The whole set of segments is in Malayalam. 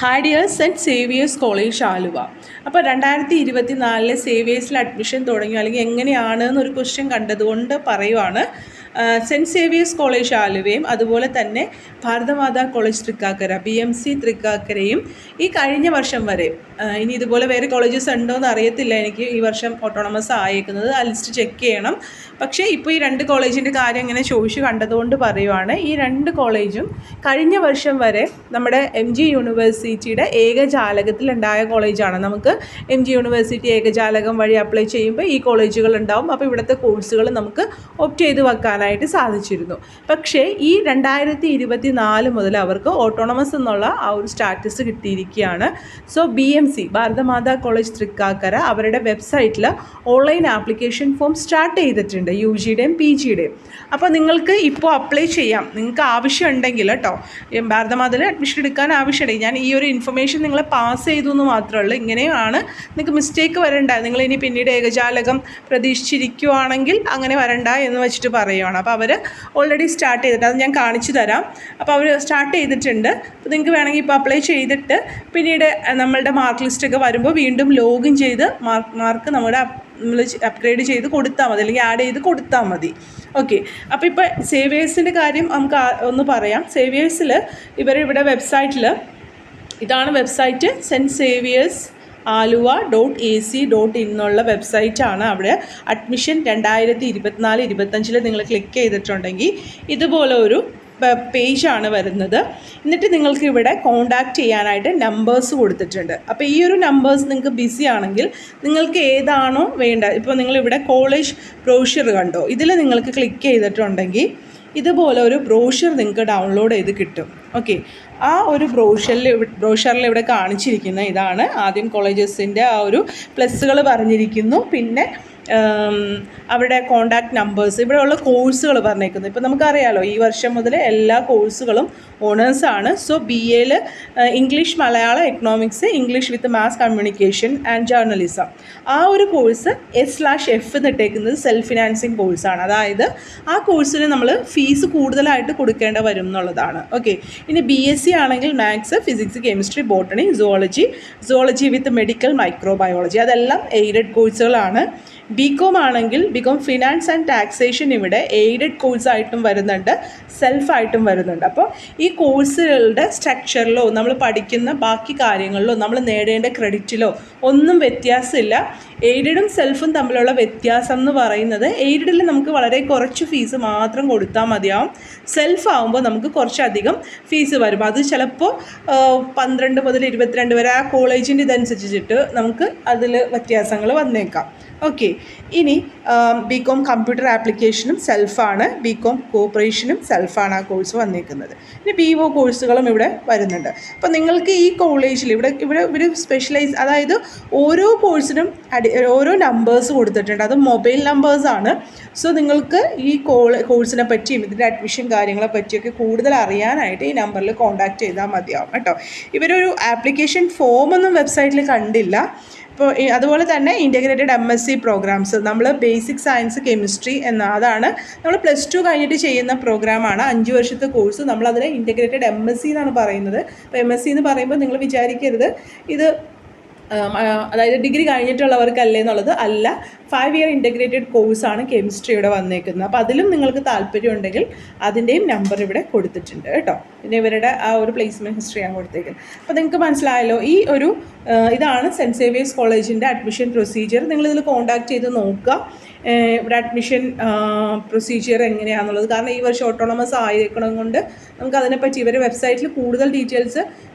Hi dear saint Xavier's college Aluva. അപ്പോൾ 2024 സേവിയേഴ്സിൽ അഡ്മിഷൻ തുടങ്ങി അല്ലെങ്കിൽ എങ്ങനെയാണ് എന്നൊരു ക്വസ്റ്റ്യൻ കണ്ടതുകൊണ്ട് പറയുവാണ്. സെൻറ്റ് സേവിയേഴ്സ് കോളേജ് ആലുവയും അതുപോലെ തന്നെ ഭാരതമാതാ കോളേജ് തൃക്കാക്കര BMC തൃക്കാക്കരയും ഈ കഴിഞ്ഞ വർഷം വരെ, ഇനി ഇതുപോലെ വേറെ കോളേജസ് ഉണ്ടോ എന്ന് അറിയത്തില്ല, എനിക്ക് ഈ വർഷം ഓട്ടോണമസ് ആയേക്കുന്നത്, ആ ലിസ്റ്റ് ചെക്ക് ചെയ്യണം. പക്ഷേ ഇപ്പോൾ ഈ രണ്ട് കോളേജിൻ്റെ കാര്യം ഇങ്ങനെ ചോദിച്ചു കണ്ടതുകൊണ്ട് പറയുവാണ്. ഈ രണ്ട് കോളേജും കഴിഞ്ഞ വർഷം വരെ നമ്മുടെ MG യൂണിവേഴ്സിറ്റിയുടെ ഏകജാലകത്തിലുണ്ടായ കോളേജാണ്. നമുക്ക് MG യൂണിവേഴ്സിറ്റി ഏകജാലകം വഴി അപ്ലൈ ചെയ്യുമ്പോൾ ഈ കോളേജുകൾ ഉണ്ടാവും. അപ്പോൾ ഇവിടുത്തെ കോഴ്സുകൾ നമുക്ക് ഓപ്റ്റ് ചെയ്ത് വെക്കാനായിട്ട് സാധിച്ചിരുന്നു. പക്ഷേ ഈ 2024 മുതൽ അവർക്ക് ഓട്ടോണമസ് എന്നുള്ള ആ ഒരു സ്റ്റാറ്റസ് കിട്ടിയിരിക്കുകയാണ്. So BMC Bharatamata college Thrikkakara അവരുടെ വെബ്സൈറ്റിൽ ഓൺലൈൻ ആപ്ലിക്കേഷൻ ഫോം സ്റ്റാർട്ട് ചെയ്തിട്ടുണ്ട്, UGയുടെയും PGയുടെയും. അപ്പോൾ നിങ്ങൾക്ക് ഇപ്പോൾ അപ്ലൈ ചെയ്യാം, നിങ്ങൾക്ക് ആവശ്യമുണ്ടെങ്കിൽ കേട്ടോ. ഭാരതമാതയിൽ അഡ്മിഷൻ എടുക്കാൻ ആവശ്യമുണ്ടെങ്കിൽ ഞാൻ ഈ ഒരു ഇൻഫർമേഷൻ നിങ്ങളെ പാസ് ചെയ്തു എന്ന് മാത്രമേ ഉള്ളൂ. ഇങ്ങനെയാണ്, നിങ്ങൾക്ക് മിസ്റ്റേക്ക് വരണ്ട. നിങ്ങളിനി പിന്നീട് ഏകജാലകം പ്രതീക്ഷിച്ചിരിക്കുവാണെങ്കിൽ അങ്ങനെ വരണ്ട എന്ന് വെച്ചിട്ട് പറയുവാണ്. അപ്പോൾ അവർ ഓൾറെഡി സ്റ്റാർട്ട് ചെയ്തിട്ട് അത് ഞാൻ കാണിച്ചു തരാം. അപ്പോൾ അവർ സ്റ്റാർട്ട് ചെയ്തിട്ടുണ്ട്. അപ്പോൾ നിങ്ങൾക്ക് വേണമെങ്കിൽ ഇപ്പോൾ അപ്ലൈ ചെയ്തിട്ട് പിന്നീട് നമ്മളുടെ മാർക്ക് ലിസ്റ്റൊക്കെ വരുമ്പോൾ വീണ്ടും ലോഗിൻ ചെയ്ത് മാർക്ക് നമ്മൾ അപ്ഗ്രേഡ് ചെയ്ത് കൊടുത്താൽ മതി, അല്ലെങ്കിൽ ആഡ് ചെയ്ത് കൊടുത്താൽ മതി. ഓക്കെ. അപ്പോൾ ഇപ്പോൾ സേവിയേഴ്സിൻ്റെ കാര്യം നമുക്ക് ഒന്ന് പറയാം. സേവിയേഴ്സിൽ ഇവരിവിടെ വെബ്സൈറ്റിൽ, ഇതാണ് വെബ്സൈറ്റ്, സെൻറ്റ് സേവിയേഴ്സ് aluva.ac.in എന്നുള്ള വെബ്സൈറ്റാണ്. അവിടെ അഡ്മിഷൻ 2024-25 നിങ്ങൾ ക്ലിക്ക് ചെയ്തിട്ടുണ്ടെങ്കിൽ ഇതുപോലെ ഒരു പേജാണ് വരുന്നത്. എന്നിട്ട് നിങ്ങൾക്ക് ഇവിടെ കോണ്ടാക്റ്റ് ചെയ്യാനായിട്ട് നമ്പേഴ്സ് കൊടുത്തിട്ടുണ്ട്. അപ്പോൾ ഈ ഒരു നമ്പേഴ്സ് നിങ്ങൾക്ക് ബിസി ആണെങ്കിൽ നിങ്ങൾക്ക് ഏതാണോ വേണ്ട, ഇപ്പോൾ നിങ്ങളിവിടെ കോളേജ് ബ്രോഷർ കണ്ടോ, ഇതിൽ നിങ്ങൾക്ക് ക്ലിക്ക് ചെയ്തിട്ടുണ്ടെങ്കിൽ ഇതുപോലെ ഒരു ബ്രോഷർ നിങ്ങൾക്ക് ഡൗൺലോഡ് ചെയ്ത് കിട്ടും. ഓക്കെ. ആ ഒരു ബ്രോഷറിൽ ഇവിടെ കാണിച്ചിരിക്കുന്ന ഇതാണ്. ആദ്യം കോളേജസിൻ്റെ ആ ഒരു പ്ലസ്സുകൾ പറഞ്ഞിരിക്കുന്നു, പിന്നെ അവരുടെ കോണ്ടാക്ട് നമ്പേഴ്സ്, ഇവിടെയുള്ള കോഴ്സുകൾ പറഞ്ഞേക്കുന്നു. ഇപ്പോൾ നമുക്കറിയാലോ ഈ വർഷം മുതൽ എല്ലാ കോഴ്സുകളും ഓണേഴ്സാണ്. സോ BAയിൽ English, Malayalam, economics, English with mass communication and journalism, ആ ഒരു കോഴ്സ് S/F എന്നിട്ടേക്കുന്നത് സെൽഫ് ഫിനാൻസിങ് കോഴ്സാണ്. അതായത് ആ കോഴ്സിന് നമ്മൾ ഫീസ് കൂടുതലായിട്ട് കൊടുക്കേണ്ട വരും എന്നുള്ളതാണ്. ഓക്കെ. ഇനി BSc ആണെങ്കിൽ maths, physics, chemistry, botany, zoology വിത്ത് മെഡിക്കൽ, മൈക്രോബയോളജി, അതെല്ലാം എയ്ഡഡ് കോഴ്സുകളാണ്. BCom ആണെങ്കിൽ BCom ഫിനാൻസ് ആൻഡ് ടാക്സേഷൻ ഇവിടെ എയ്ഡഡ് കോഴ്സായിട്ടും വരുന്നുണ്ട്, സെൽഫായിട്ടും വരുന്നുണ്ട്. അപ്പോൾ ഈ കോഴ്സുകളുടെ സ്ട്രക്ചറിലോ നമ്മൾ പഠിക്കുന്ന ബാക്കി കാര്യങ്ങളിലോ നമ്മൾ നേടേണ്ട ക്രെഡിറ്റിലോ ഒന്നും വ്യത്യാസമില്ല. എയ്ഡഡും സെൽഫും തമ്മിലുള്ള വ്യത്യാസം എന്ന് പറയുന്നത്, എയ്ഡഡിൽ നമുക്ക് വളരെ കുറച്ച് ഫീസ് മാത്രം കൊടുത്താൽ മതിയാവും. സെൽഫ് ആകുമ്പോൾ നമുക്ക് കുറച്ചധികം ഫീസ് വരും. അത് ചിലപ്പോൾ 12 മുതൽ 22 വരെ ആ കോളേജിൻ്റെ ഇതനുസരിച്ചിട്ട് നമുക്ക് അതിൽ വ്യത്യാസങ്ങൾ വന്നേക്കാം. ഓക്കെ. ഇനി BCom കമ്പ്യൂട്ടർ ആപ്ലിക്കേഷനും സെൽഫാണ്, BCom കോപ്പറേഷനും സെൽഫാണ് ആ കോഴ്സ് വന്നേക്കുന്നത്. ഇനി BO കോഴ്സുകളും ഇവിടെ വരുന്നുണ്ട്. അപ്പോൾ നിങ്ങൾക്ക് ഈ കോളേജിൽ ഇവിടെ സ്പെഷ്യലൈസ്, അതായത് ഓരോ കോഴ്സിനും ഓരോ നമ്പേഴ്സ് കൊടുത്തിട്ടുണ്ട്, അത് മൊബൈൽ നമ്പേഴ്സാണ്. സോ നിങ്ങൾക്ക് ഈ കോഴ്സിനെ പറ്റിയും ഇതിൻ്റെ അഡ്മിഷൻ കാര്യങ്ങളെ പറ്റിയൊക്കെ കൂടുതൽ അറിയാനായിട്ട് ഈ നമ്പറിൽ കോൺടാക്റ്റ് ചെയ്താൽ മതിയാവും കേട്ടോ. ഇവരൊരു ആപ്ലിക്കേഷൻ ഫോമൊന്നും വെബ്സൈറ്റിൽ കണ്ടില്ല. ഇപ്പോൾ അതുപോലെ തന്നെ ഇൻ്റഗ്രേറ്റഡ് MSc പ്രോഗ്രാംസ്, നമ്മൾ ബേസിക് സയൻസ്, കെമിസ്ട്രി അതാണ് നമ്മൾ +2 കഴിഞ്ഞിട്ട് ചെയ്യുന്ന പ്രോഗ്രാമാണ്. 5 വർഷത്തെ കോഴ്സ്. നമ്മളതിനെ ഇൻ്റഗ്രേറ്റഡ് MSc എന്നാണ് പറയുന്നത്. അപ്പോൾ MSc എന്ന് പറയുമ്പോൾ നിങ്ങൾ വിചാരിക്കരുത് ഇത് അതായത് ഡിഗ്രി കഴിഞ്ഞിട്ടുള്ളവർക്കല്ലേ എന്നുള്ളത് അല്ല. 5 ഇയർ ഇൻ്റഗ്രേറ്റഡ് കോഴ്സാണ് കെമിസ്ട്രിയുടെ വന്നേക്കുന്നത്. അപ്പോൾ അതിലും നിങ്ങൾക്ക് താല്പര്യം ഉണ്ടെങ്കിൽ അതിൻ്റെയും നമ്പർ ഇവിടെ കൊടുത്തിട്ടുണ്ട് കേട്ടോ. പിന്നെ ഇവരുടെ ആ ഒരു പ്ലേസ്മെൻറ്റ് ഹിസ്റ്ററിയാണ് കൊടുത്തേക്കുന്നത്. അപ്പോൾ നിങ്ങൾക്ക് മനസ്സിലായല്ലോ. ഈ ഒരു ഇതാണ് സെൻറ്റ് സേവിയേഴ്സ് കോളേജിൻ്റെ അഡ്മിഷൻ പ്രൊസീജിയർ. നിങ്ങളിതിൽ കോൺടാക്റ്റ് ചെയ്ത് നോക്കുക ഇവിടെ അഡ്മിഷൻ പ്രൊസീജിയർ എങ്ങനെയാണെന്നുള്ളത്. കാരണം ഈ വർഷം ഓട്ടോണമസ് ആയിരിക്കണം കൊണ്ട് നമുക്ക് അതിനെപ്പറ്റി ഇവർ വെബ്സൈറ്റിൽ കൂടുതൽ ഡീറ്റെയിൽസ്,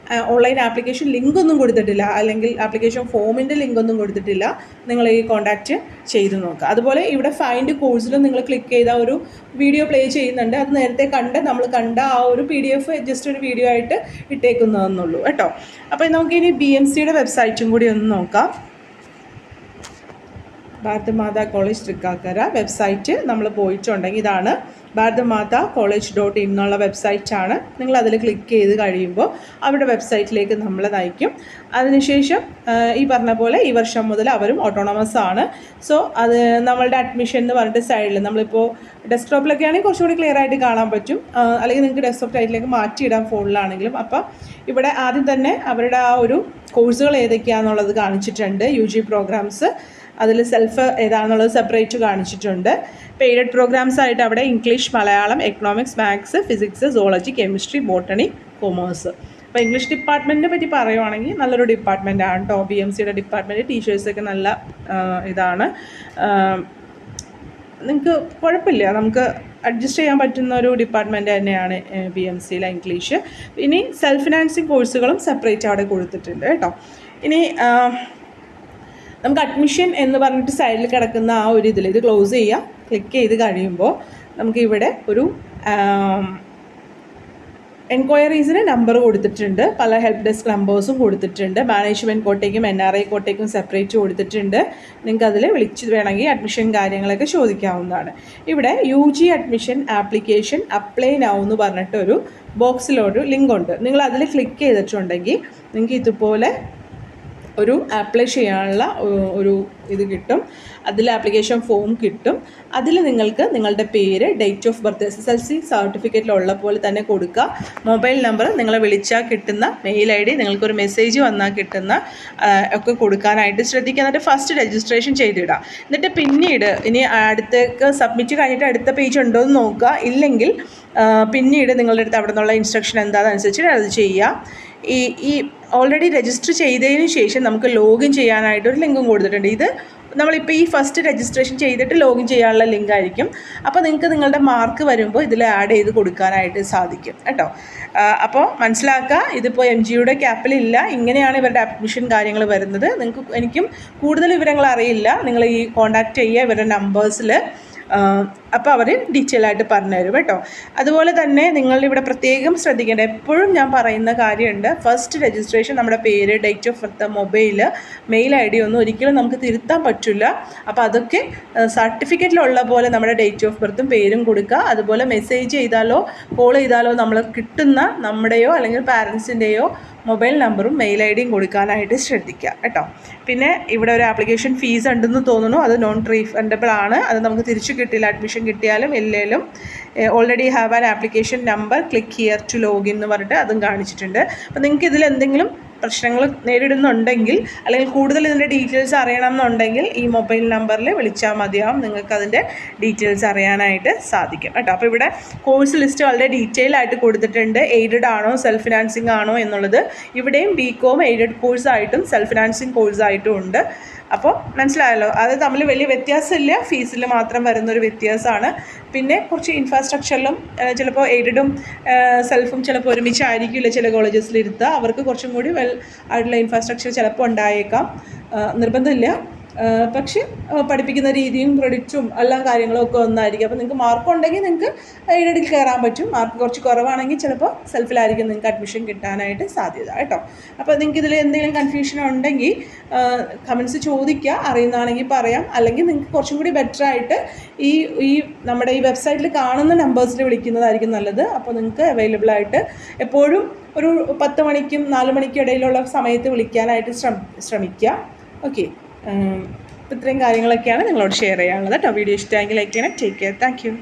ഓൺലൈൻ ആപ്ലിക്കേഷൻ ലിങ്കൊന്നും കൊടുത്തിട്ടില്ല, അല്ലെങ്കിൽ ആപ്ലിക്കേഷൻ ഫോമിൻ്റെ ലിങ്കൊന്നും കൊടുത്തിട്ടില്ല. നിങ്ങൾ ഈ കോൺടാക്റ്റ് ചെയ്ത് നോക്കുക. അതുപോലെ ഇവിടെ ഫൈൻഡ് കോഴ്സിലും നിങ്ങൾ ക്ലിക്ക് ചെയ്ത ഒരു വീഡിയോ പ്ലേ ചെയ്യുന്നുണ്ട്. അത് നേരത്തെ നമ്മൾ കണ്ട ആ ഒരു PDF ജസ്റ്റ് ഒരു വീഡിയോ ആയിട്ട് ഇട്ടേക്കുന്നതെന്നുള്ളൂ കേട്ടോ. അപ്പോൾ നമുക്കിനി BMCയുടെ വെബ്സൈറ്റും കൂടി ഒന്ന് നോക്കാം. ഭാരതമാതാ കോളേജ് തൃക്കാക്കര വെബ്സൈറ്റ് നമ്മൾ പോയിട്ടുണ്ടെങ്കിൽ ഇതാണ് ഭാരതമാതാ കോളേജ്.in എന്നുള്ള വെബ്സൈറ്റാണ്. നിങ്ങൾ അതിൽ ക്ലിക്ക് ചെയ്ത് കഴിയുമ്പോൾ അവരുടെ വെബ്സൈറ്റിലേക്ക് നമ്മളെ നയിക്കും. അതിനുശേഷം ഈ പറഞ്ഞ പോലെ ഈ വർഷം മുതൽ അവരും ഓട്ടോണമസ് ആണ്. സോ അത് നമ്മളുടെ അഡ്മിഷൻ എന്ന് പറഞ്ഞിട്ട് സൈഡിൽ നമ്മളിപ്പോൾ ഡെസ്ക്ടോപ്പിലൊക്കെ ആണെങ്കിൽ കുറച്ചുകൂടി ക്ലിയർ ആയിട്ട് കാണാൻ പറ്റും, അല്ലെങ്കിൽ നിങ്ങൾക്ക് ഡെസ്ക്ടോപ്പ് ടൈറ്റിലേക്ക് മാറ്റിയിടാം ഫോണിലാണെങ്കിലും. അപ്പോൾ ഇവിടെ ആദ്യം തന്നെ അവരുടെ ആ ഒരു കോഴ്സുകൾ ഏതൊക്കെയാണെന്നുള്ളത് കാണിച്ചിട്ടുണ്ട്. UG പ്രോഗ്രാംസ്, അതിൽ സെൽഫ് ഏതാണെന്നുള്ളത് സെപ്പറേറ്റ് കാണിച്ചിട്ടുണ്ട്. എയ്ഡഡ് പ്രോഗ്രാംസ് ആയിട്ട് അവിടെ English, Malayalam, economics, maths, physics, zoology, chemistry, botany, commerce. അപ്പോൾ ഇംഗ്ലീഷ് ഡിപ്പാർട്ട്മെൻറ്റിനെ പറ്റി പറയുവാണെങ്കിൽ നല്ലൊരു ഡിപ്പാർട്ട്മെൻറ്റാണ് കേട്ടോ. BMCയുടെ ഡിപ്പാർട്ട്മെൻറ്റ്. ടീച്ചേഴ്സൊക്കെ നല്ല ഇതാണ്. നിങ്ങൾക്ക് കുഴപ്പമില്ല, നമുക്ക് അഡ്ജസ്റ്റ് ചെയ്യാൻ പറ്റുന്ന ഒരു ഡിപ്പാർട്ട്മെൻറ്റ് തന്നെയാണ് BMCയിലെ ഇംഗ്ലീഷ്. ഇനി സെൽഫ് ഫിനാൻസിങ് കോഴ്സുകളും സെപ്പറേറ്റ് അവിടെ കൊടുത്തിട്ടുണ്ട് കേട്ടോ. ഇനി നമുക്ക് അഡ്മിഷൻ എന്ന് പറഞ്ഞിട്ട് സൈഡിൽ കിടക്കുന്ന ആ ഒരു ഇതിൽ ഇത് ക്ലോസ് ചെയ്യുക. ക്ലിക്ക് ചെയ്ത് കഴിയുമ്പോൾ നമുക്ക് ഇവിടെ ഒരു എൻക്വയറീസിന് നമ്പർ കൊടുത്തിട്ടുണ്ട്. പല ഹെൽപ്പ് ഡെസ്ക് നമ്പേഴ്സും കൊടുത്തിട്ടുണ്ട്. മാനേജ്മെൻറ്റ് കോട്ടയ്ക്കും NRI കോട്ടയ്ക്കും സെപ്പറേറ്റ് കൊടുത്തിട്ടുണ്ട്. നിങ്ങൾക്ക് അതിൽ വിളിച്ച് വേണമെങ്കിൽ അഡ്മിഷൻ കാര്യങ്ങളൊക്കെ ചോദിക്കാവുന്നതാണ്. ഇവിടെ UG admission application apply now എന്ന് പറഞ്ഞിട്ടൊരു ബോക്സിലൊരു ലിങ്ക് ഉണ്ട്. നിങ്ങൾ അതിൽ ക്ലിക്ക് ചെയ്തിട്ടുണ്ടെങ്കിൽ നിങ്ങൾക്ക് ഇതുപോലെ ഒരു അപ്ലൈ ചെയ്യാനുള്ള ഒരു ഇത് കിട്ടും. അതിൽ ആപ്ലിക്കേഷൻ ഫോം കിട്ടും. അതിൽ നിങ്ങൾക്ക് നിങ്ങളുടെ പേര്, ഡേറ്റ് ഓഫ് ബർത്ത്, SSLC സർട്ടിഫിക്കറ്റിലുള്ള പോലെ തന്നെ കൊടുക്കുക. മൊബൈൽ നമ്പർ, നിങ്ങളെ വിളിച്ചാൽ കിട്ടുന്ന മെയിൽ ID, നിങ്ങൾക്കൊരു മെസ്സേജ് വന്നാൽ കിട്ടുന്ന ഒക്കെ കൊടുക്കാനായിട്ട് ശ്രദ്ധിക്കുക. എന്നിട്ട് ഫസ്റ്റ് രജിസ്ട്രേഷൻ ചെയ്തിടുക. എന്നിട്ട് പിന്നീട് ഇനി അടുത്തേക്ക് സബ്മിറ്റ് കഴിഞ്ഞിട്ട് അടുത്ത പേജ് ഉണ്ടോ എന്ന് നോക്കുക. ഇല്ലെങ്കിൽ പിന്നീട് നിങ്ങളുടെ അടുത്ത് അവിടെ നിന്നുള്ള ഇൻസ്ട്രക്ഷൻ എന്താണെന്നനുസരിച്ച് അത് ചെയ്യുക. ഈ ഓൾറെഡി രജിസ്റ്റർ ചെയ്തതിന് ശേഷം നമുക്ക് ലോഗിൻ ചെയ്യാനായിട്ടൊരു ലിങ്കും കൊടുത്തിട്ടുണ്ട്. ഇത് നമ്മളിപ്പോൾ ഈ ഫസ്റ്റ് രജിസ്ട്രേഷൻ ചെയ്തിട്ട് ലോഗിൻ ചെയ്യാനുള്ള ലിങ്ക് ആയിരിക്കും. അപ്പോൾ നിങ്ങൾക്ക് നിങ്ങളുടെ മാർക്ക് വരുമ്പോൾ ഇതിൽ ആഡ് ചെയ്ത് കൊടുക്കാനായിട്ട് സാധിക്കും കേട്ടോ. അപ്പോൾ മനസ്സിലാക്കുക, ഇതിപ്പോൾ MGയുടെ ക്യാപ്പിലില്ല. ഇങ്ങനെയാണ് ഇവരുടെ അഡ്മിഷൻ കാര്യങ്ങൾ വരുന്നത്. എനിക്കും കൂടുതൽ വിവരങ്ങൾ അറിയില്ല. നിങ്ങൾ ഈ കോൺടാക്റ്റ് ചെയ്യുക ഇവരുടെ നമ്പേഴ്സിൽ. അപ്പോൾ അവർ ഡീറ്റെയിൽ ആയിട്ട് പറഞ്ഞു തരും കേട്ടോ. അതുപോലെ തന്നെ നിങ്ങളിവിടെ പ്രത്യേകം ശ്രദ്ധിക്കേണ്ട എപ്പോഴും ഞാൻ പറയുന്ന കാര്യമുണ്ട്. ഫസ്റ്റ് രജിസ്ട്രേഷൻ നമ്മുടെ പേര്, date of birth, mobile, mail ID ഒന്നും ഒരിക്കലും നമുക്ക് തിരുത്താൻ പറ്റില്ല. അപ്പോൾ അതൊക്കെ സർട്ടിഫിക്കറ്റിലുള്ള പോലെ നമ്മുടെ ഡേറ്റ് ഓഫ് ബർത്തും പേരും കൊടുക്കുക. അതുപോലെ മെസ്സേജ് ചെയ്താലോ കോൾ ചെയ്താലോ നമ്മൾ കിട്ടുന്ന നമ്മുടെയോ അല്ലെങ്കിൽ പാരൻസിൻ്റെയോ മൊബൈൽ നമ്പറും മെയിൽ ID യും കൊടുക്കാനായിട്ട് ശ്രദ്ധിക്കുക കേട്ടോ. പിന്നെ ഇവിടെ ഒരു ആപ്ലിക്കേഷൻ ഫീസ് ഉണ്ടെന്ന് തോന്നുന്നു. അത് നോൺ റീഫണ്ടബിൾ ആണ്. അത് നമുക്ക് തിരിച്ചു കിട്ടില്ല. അഡ്മിഷൻ കിട്ടിയാലും ഇല്ലെങ്കിലും already have an application number, click here to login എന്ന് പറഞ്ഞിട്ട് അതും കാണിച്ചിട്ടുണ്ട്. അപ്പോൾ നിങ്ങൾക്ക് ഇതിൽ എന്തെങ്കിലും പ്രശ്നങ്ങൾ നേരിടുന്നുണ്ടെങ്കിൽ അല്ലെങ്കിൽ കൂടുതൽ ഇതിൻ്റെ ഡീറ്റെയിൽസ് അറിയണം എന്നുണ്ടെങ്കിൽ ഈ മൊബൈൽ നമ്പറിൽ വിളിച്ചാൽ മതിയാവും. നിങ്ങൾക്ക് അതിൻ്റെ ഡീറ്റെയിൽസ് അറിയാനായിട്ട് സാധിക്കും കേട്ടോ. അപ്പോൾ ഇവിടെ കോഴ്സ് ലിസ്റ്റ് വളരെ ഡീറ്റെയിൽ ആയിട്ട് കൊടുത്തിട്ടുണ്ട്. എയ്ഡഡ് ആണോ സെൽഫ് ഫിനാൻസിങ് ആണോ എന്നുള്ളത്. ഇവിടെയും BCom എയ്ഡഡ് കോഴ്സായിട്ടും സെൽഫ് ഫിനാൻസിങ് കോഴ്സായിട്ടും ഉണ്ട്. അപ്പോൾ മനസ്സിലായല്ലോ, അത് തമ്മിൽ വലിയ വ്യത്യാസമില്ല. ഫീസിൽ മാത്രം വരുന്നൊരു വ്യത്യാസമാണ്. പിന്നെ കുറച്ച് ഇൻഫ്രാസ്ട്രക്ചറിലും ചിലപ്പോൾ എയ്ഡഡും സെൽഫും ചിലപ്പോൾ ഒരുമിച്ചായിരിക്കില്ല ചില കോളേജസിൽ ഇരുത്തുക. അവർക്ക് കുറച്ചും കൂടി വെൽ ആയിട്ടുള്ള ഇൻഫ്രാസ്ട്രക്ചർ ചിലപ്പോൾ ഉണ്ടായേക്കാം. നിർബന്ധമില്ല. പക്ഷേ പഠിപ്പിക്കുന്ന രീതിയും ക്രെഡിറ്റും എല്ലാ കാര്യങ്ങളും ഒക്കെ ഒന്നായിരിക്കും. അപ്പോൾ നിങ്ങൾക്ക് മാർക്ക് ഉണ്ടെങ്കിൽ നിങ്ങൾക്ക് എയ്ഡഡിൽ കയറാൻ പറ്റും. മാർക്ക് കുറച്ച് കുറവാണെങ്കിൽ ചിലപ്പോൾ സെൽഫിലായിരിക്കും നിങ്ങൾക്ക് അഡ്മിഷൻ കിട്ടാനായിട്ട് സാധ്യത കേട്ടോ. അപ്പോൾ നിങ്ങൾക്ക് ഇതിൽ എന്തെങ്കിലും കൺഫ്യൂഷൻ ഉണ്ടെങ്കിൽ കമൻസ് ചോദിക്കുക. അറിയുന്നതാണെങ്കിൽ പറയാം. അല്ലെങ്കിൽ നിങ്ങൾക്ക് കുറച്ചും കൂടി ബെറ്റർ ആയിട്ട് ഈ നമ്മുടെ ഈ വെബ്സൈറ്റിൽ കാണുന്ന നമ്പേഴ്സിൽ വിളിക്കുന്നതായിരിക്കും നല്ലത്. അപ്പോൾ നിങ്ങൾക്ക് അവൈലബിൾ ആയിട്ട് എപ്പോഴും ഒരു 10 മണിക്കും 4 മണിക്കും ഇടയിലുള്ള സമയത്ത് വിളിക്കാനായിട്ട് ശ്രമിക്കുക. ഓക്കെ, ഇത്രയും കാര്യങ്ങളൊക്കെയാണ് നിങ്ങളോട് ഷെയർ ചെയ്യാനുള്ളത് കേട്ടോ. വീഡിയോ ഇഷ്ടമായെങ്കിൽ ലൈക്ക് ചെയ്യണം. Take care. Thank you.